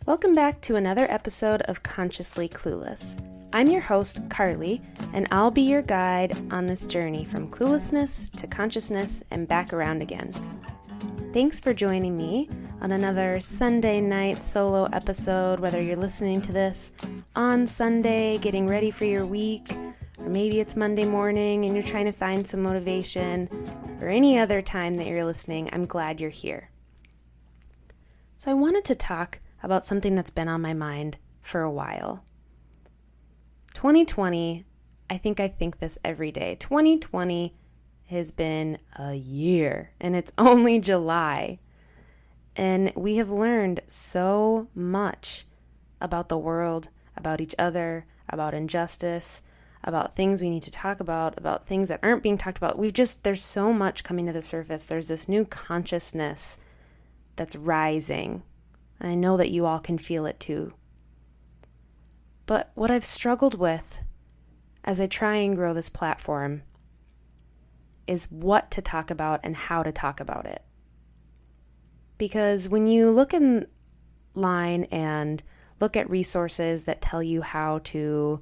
Welcome back to another episode of Consciously Clueless. I'm your host, Carly, and I'll be your guide on this journey from cluelessness to consciousness and back around again. Thanks for joining me on another Sunday night solo episode, whether you're listening to this on Sunday, getting ready for your week, or maybe it's Monday morning and you're trying to find some motivation, or any other time that you're listening. I'm glad you're here. So I wanted to talk about something that's been on my mind for a while. 2020, I think this every day. 2020 has been a year, and it's only July. And we have learned so much about the world, about each other, about injustice, about things we need to talk about things that aren't being talked about. There's so much coming to the surface. There's this new consciousness that's rising. I know that you all can feel it too. But what I've struggled with as I try and grow this platform is what to talk about and how to talk about it. Because when you look in line and look at resources that tell you how to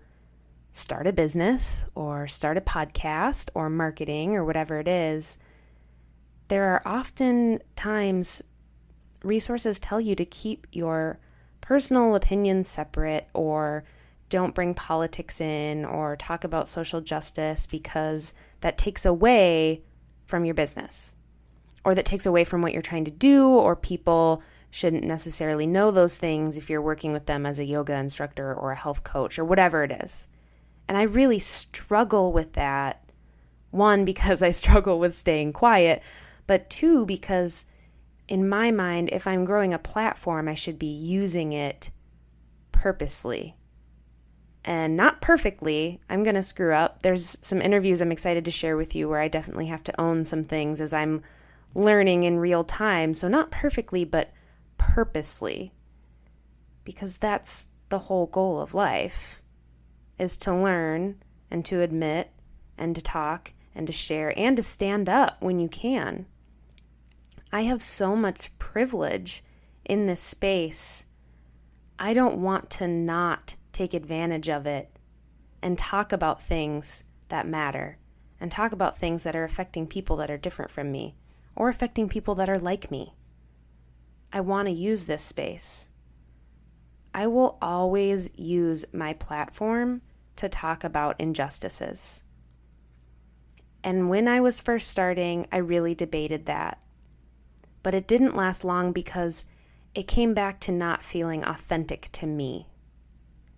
start a business or start a podcast or marketing or whatever it is, there are often times resources tell you to keep your personal opinions separate, or don't bring politics in, or talk about social justice, because that takes away from your business, or that takes away from what you're trying to do, or people shouldn't necessarily know those things if you're working with them as a yoga instructor or a health coach or whatever it is. And I really struggle with that. One, because I struggle with staying quiet, but two, because in my mind, if I'm growing a platform, I should be using it purposely and not perfectly. I'm going to screw up. There's some interviews I'm excited to share with you where I definitely have to own some things as I'm learning in real time. So not perfectly, but purposely, because that's the whole goal of life, is to learn and to admit and to talk and to share and to stand up when you can. I have so much privilege in this space. I don't want to not take advantage of it and talk about things that matter and talk about things that are affecting people that are different from me or affecting people that are like me. I want to use this space. I will always use my platform to talk about injustices. And when I was first starting, I really debated that. But it didn't last long because it came back to not feeling authentic to me.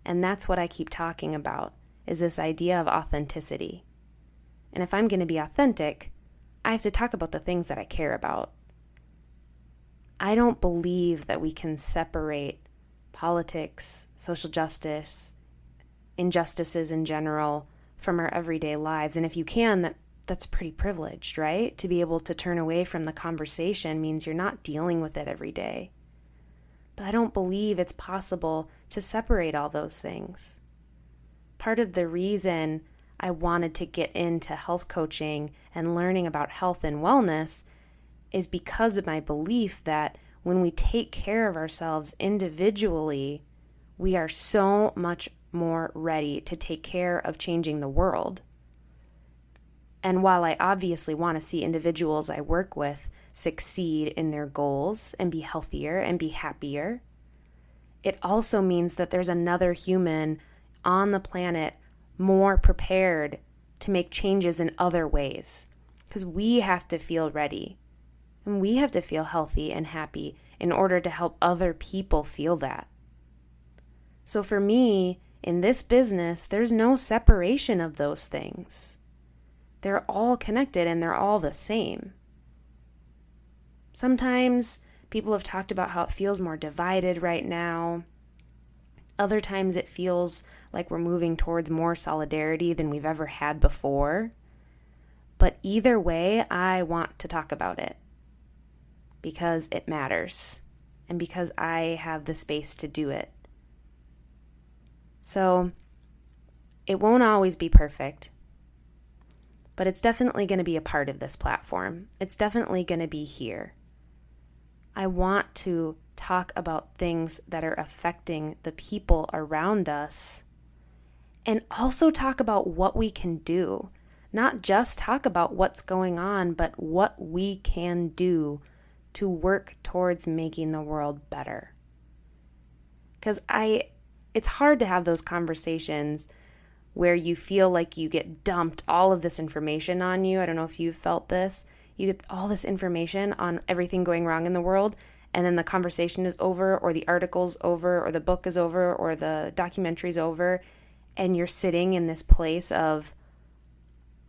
And that's what I keep talking about, is this idea of authenticity. And if I'm going to be authentic, I have to talk about the things that I care about. I don't believe that we can separate politics, social justice, injustices in general from our everyday lives. And if you can, that's pretty privileged, right? To be able to turn away from the conversation means you're not dealing with it every day. But I don't believe it's possible to separate all those things. Part of the reason I wanted to get into health coaching and learning about health and wellness is because of my belief that when we take care of ourselves individually, we are so much more ready to take care of changing the world. And while I obviously want to see individuals I work with succeed in their goals and be healthier and be happier, it also means that there's another human on the planet more prepared to make changes in other ways. Because we have to feel ready and we have to feel healthy and happy in order to help other people feel that. So for me, in this business, there's no separation of those things. They're all connected and they're all the same. Sometimes people have talked about how it feels more divided right now. Other times it feels like we're moving towards more solidarity than we've ever had before. But either way, I want to talk about it because it matters and because I have the space to do it. So it won't always be perfect. but it's definitely going to be a part of this platform. It's definitely going to be here. I want to talk talk about things that are affecting the people around us, and also talk about what we can do. Not just talk about what's going on, but what we can do to work towards making the world better. Because it's hard to have those conversations where you feel like you get dumped all of this information on you. I don't know if you've felt this. You get all this information on everything going wrong in the world, and then the conversation is over, or the article's over, or the book is over, or the documentary's over, and you're sitting in this place of,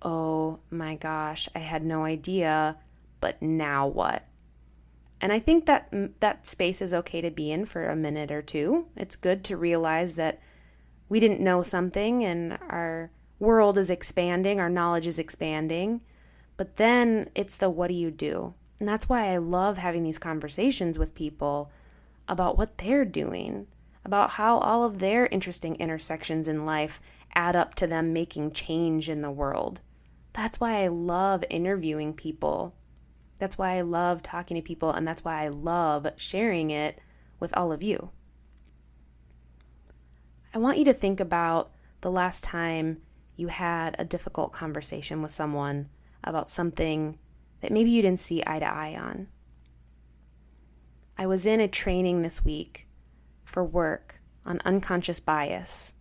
oh my gosh, I had no idea, but now what? And I think that space is okay to be in for a minute or two. It's good to realize that we didn't know something and our world is expanding, our knowledge is expanding. But then it's the what do you do? And that's why I love having these conversations with people about what they're doing, about how all of their interesting intersections in life add up to them making change in the world. That's why I love interviewing people. That's why I love talking to people, and that's why I love sharing it with all of you. I want you to think about the last time you had a difficult conversation with someone about something that maybe you didn't see eye to eye on. I was in a training this week for work on unconscious bias,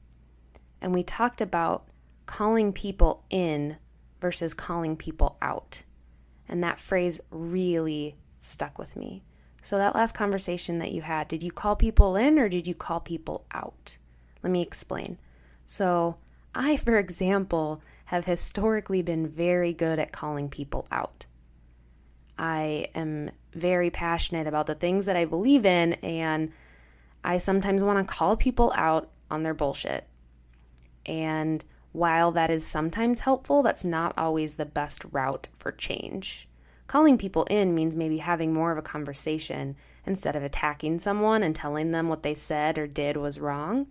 and we talked about calling people in versus calling people out. And that phrase really stuck with me. So that last conversation that you had, did you call people in or did you call people out? Let me explain. So I, for example, have historically been very good at calling people out. I am very passionate about the things that I believe in, and I sometimes want to call people out on their bullshit. And while that is sometimes helpful, that's not always the best route for change. Calling people in means maybe having more of a conversation instead of attacking someone and telling them what they said or did was wrong,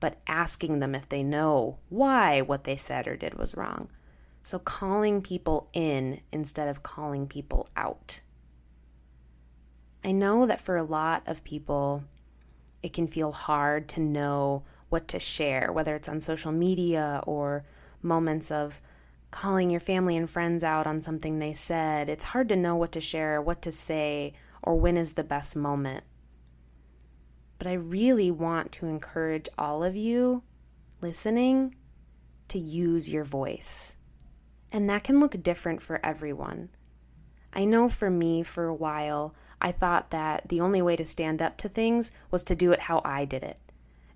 but asking them if they know why what they said or did was wrong. So calling people in instead of calling people out. I know that for a lot of people, it can feel hard to know what to share, whether it's on social media or moments of calling your family and friends out on something they said. It's hard to know what to share, what to say, or when is the best moment. But I really want to encourage all of you listening to use your voice. And that can look different for everyone. I know for me, for a while, I thought that the only way to stand up to things was to do it how I did it.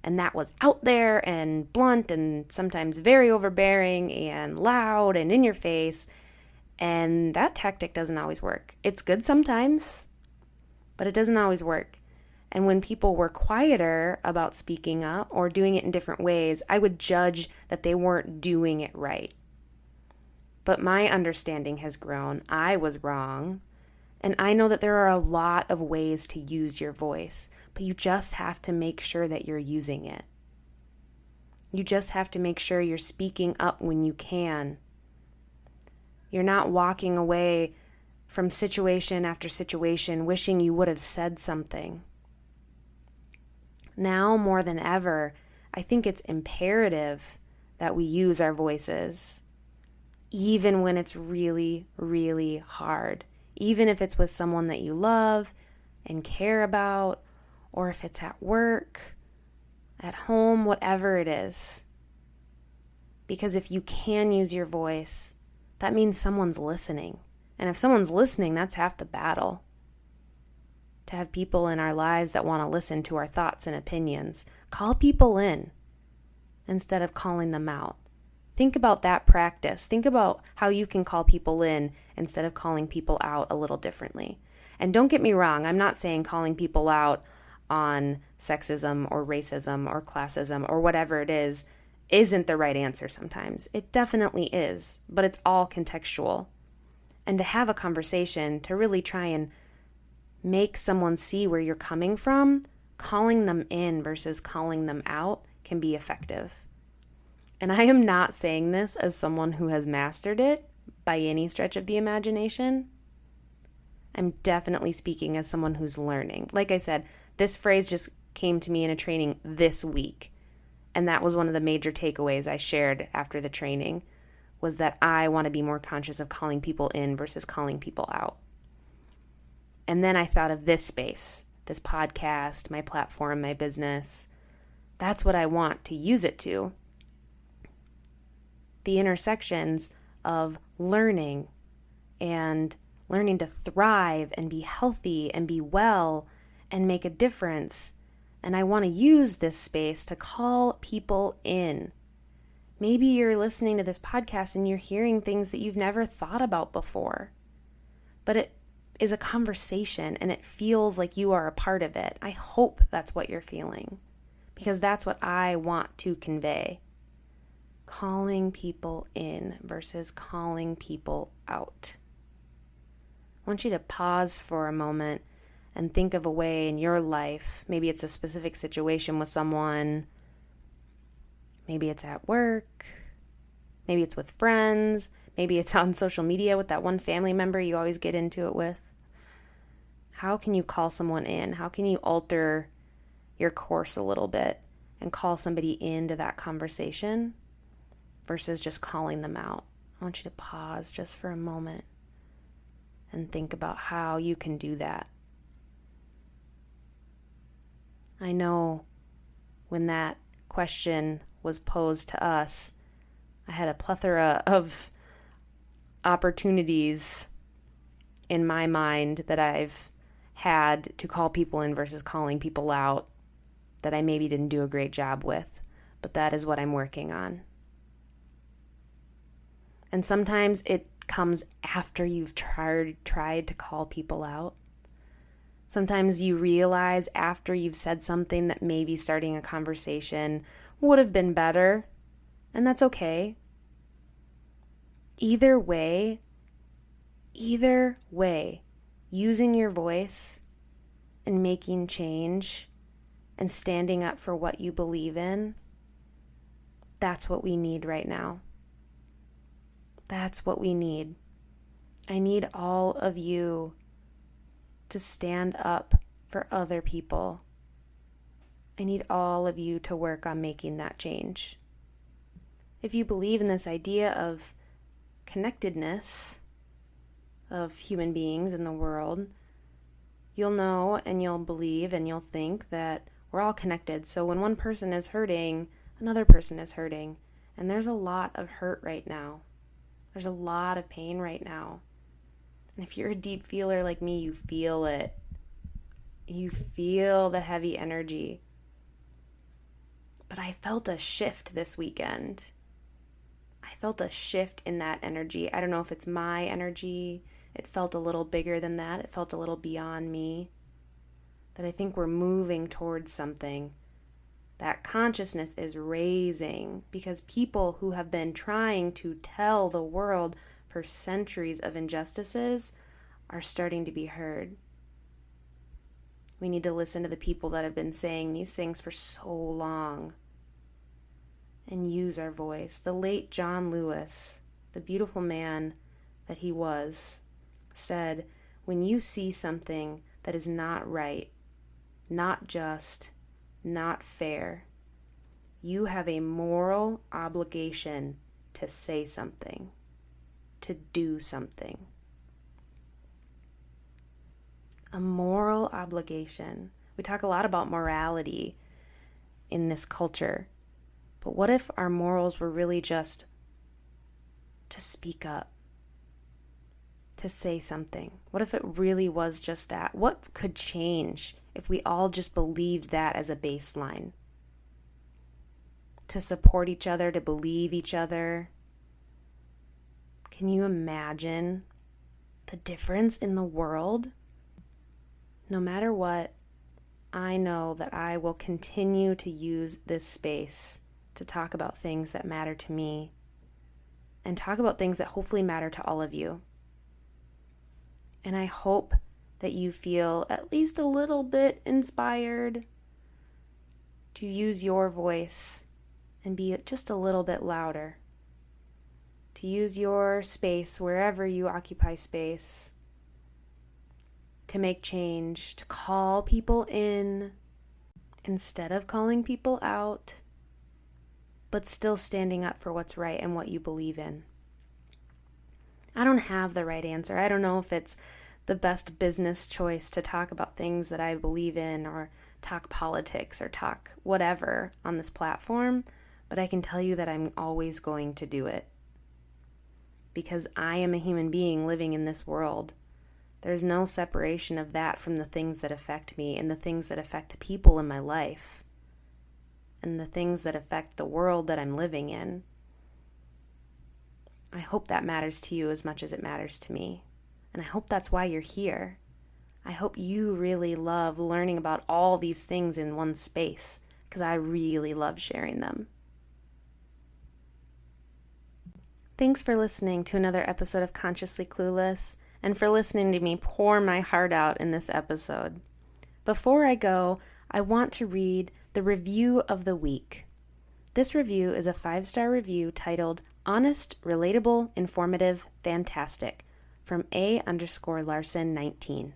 And that was out there and blunt and sometimes very overbearing and loud and in your face. And that tactic doesn't always work. It's good sometimes, but it doesn't always work. And when people were quieter about speaking up or doing it in different ways, I would judge that they weren't doing it right. But my understanding has grown. I was wrong. And I know that there are a lot of ways to use your voice, but you just have to make sure that you're using it. You just have to make sure you're speaking up when you can. You're not walking away from situation after situation wishing you would have said something. Now more than ever, I think it's imperative that we use our voices, even when it's really, really hard. Even if it's with someone that you love and care about, or if it's at work, at home, whatever it is. Because if you can use your voice, that means someone's listening. And if someone's listening, that's half the battle. To have people in our lives that want to listen to our thoughts and opinions, call people in instead of calling them out. Think about that practice. Think about how you can call people in instead of calling people out a little differently. And don't get me wrong, I'm not saying calling people out on sexism or racism or classism or whatever it is isn't the right answer sometimes. It definitely is, but it's all contextual. And to have a conversation to really try and make someone see where you're coming from, calling them in versus calling them out can be effective. And I am not saying this as someone who has mastered it by any stretch of the imagination. I'm definitely speaking as someone who's learning. Like I said, this phrase just came to me in a training this week. And that was one of the major takeaways I shared after the training, was that I want to be more conscious of calling people in versus calling people out. And then I thought of this space, this podcast, my platform, my business. That's what I want to use it to. The intersections of learning and learning to thrive and be healthy and be well and make a difference. And I want to use this space to call people in. Maybe you're listening to this podcast and you're hearing things that you've never thought about before, but it is a conversation and it feels like you are a part of it. I hope that's what you're feeling, because that's what I want to convey. Calling people in versus calling people out. I want you to pause for a moment and think of a way in your life. Maybe it's a specific situation with someone. Maybe it's at work. Maybe it's with friends. Maybe it's on social media with that one family member you always get into it with. How can you call someone in? How can you alter your course a little bit and call somebody into that conversation versus just calling them out? I want you to pause just for a moment and think about how you can do that. I know when that question was posed to us, I had a plethora of opportunities in my mind that I've had to call people in versus calling people out that I maybe didn't do a great job with, but that is what I'm working on. And sometimes it comes after you've tried to call people out. Sometimes you realize after you've said something that maybe starting a conversation would have been better, and that's okay. Either way, using your voice and making change and standing up for what you believe in, that's what we need right now. That's what we need. I need all of you to stand up for other people. I need all of you to work on making that change. If you believe in this idea of connectedness of human beings in the world, you'll know and you'll believe and you'll think that we're all connected. So when one person is hurting, another person is hurting. And there's a lot of hurt right now. There's a lot of pain right now. And if you're a deep feeler like me, you feel it. You feel the heavy energy. But I felt a shift this weekend. I felt a shift in that energy. I don't know if it's my energy. It felt a little bigger than that. It felt a little beyond me. That I think we're moving towards something. That consciousness is raising because people who have been trying to tell the world for centuries of injustices are starting to be heard. We need to listen to the people that have been saying these things for so long and use our voice. The late John Lewis, the beautiful man that he was, said, when you see something that is not right, not just, not fair, you have a moral obligation to say something, to do something. A moral obligation. We talk a lot about morality in this culture, but what if our morals were really just to speak up, to say something? What if it really was just that? What could change if we all just believed that as a baseline? To support each other, to believe each other. Can you imagine the difference in the world? No matter what, I know that I will continue to use this space to talk about things that matter to me and talk about things that hopefully matter to all of you. And I hope that you feel at least a little bit inspired to use your voice and be just a little bit louder. To use your space wherever you occupy space to make change, to call people in instead of calling people out, but still standing up for what's right and what you believe in. I don't have the right answer. I don't know if it's the best business choice to talk about things that I believe in or talk politics or talk whatever on this platform, but I can tell you that I'm always going to do it because I am a human being living in this world. There's no separation of that from the things that affect me and the things that affect the people in my life and the things that affect the world that I'm living in. I hope that matters to you as much as it matters to me. And I hope that's why you're here. I hope you really love learning about all these things in one space, because I really love sharing them. Thanks for listening to another episode of Consciously Clueless, and for listening to me pour my heart out in this episode. Before I go, I want to read the review of the week. This review is a 5-star review titled Honest, Relatable, Informative, Fantastic from A_Larson19.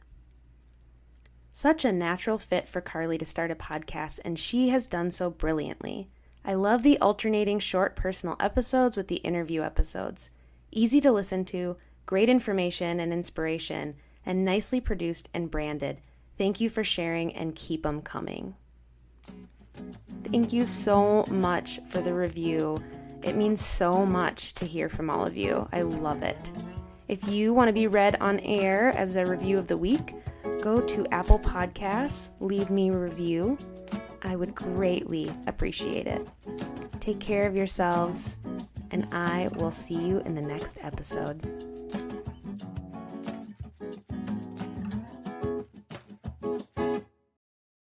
Such a natural fit for Carly to start a podcast, and she has done so brilliantly. I love the alternating short personal episodes with the interview episodes. Easy to listen to, great information and inspiration, and nicely produced and branded. Thank you for sharing and keep them coming. Thank you so much for the review. It means so much to hear from all of you. I love it. If you want to be read on air as a review of the week, go to Apple Podcasts, leave me a review. I would greatly appreciate it. Take care of yourselves, and I will see you in the next episode.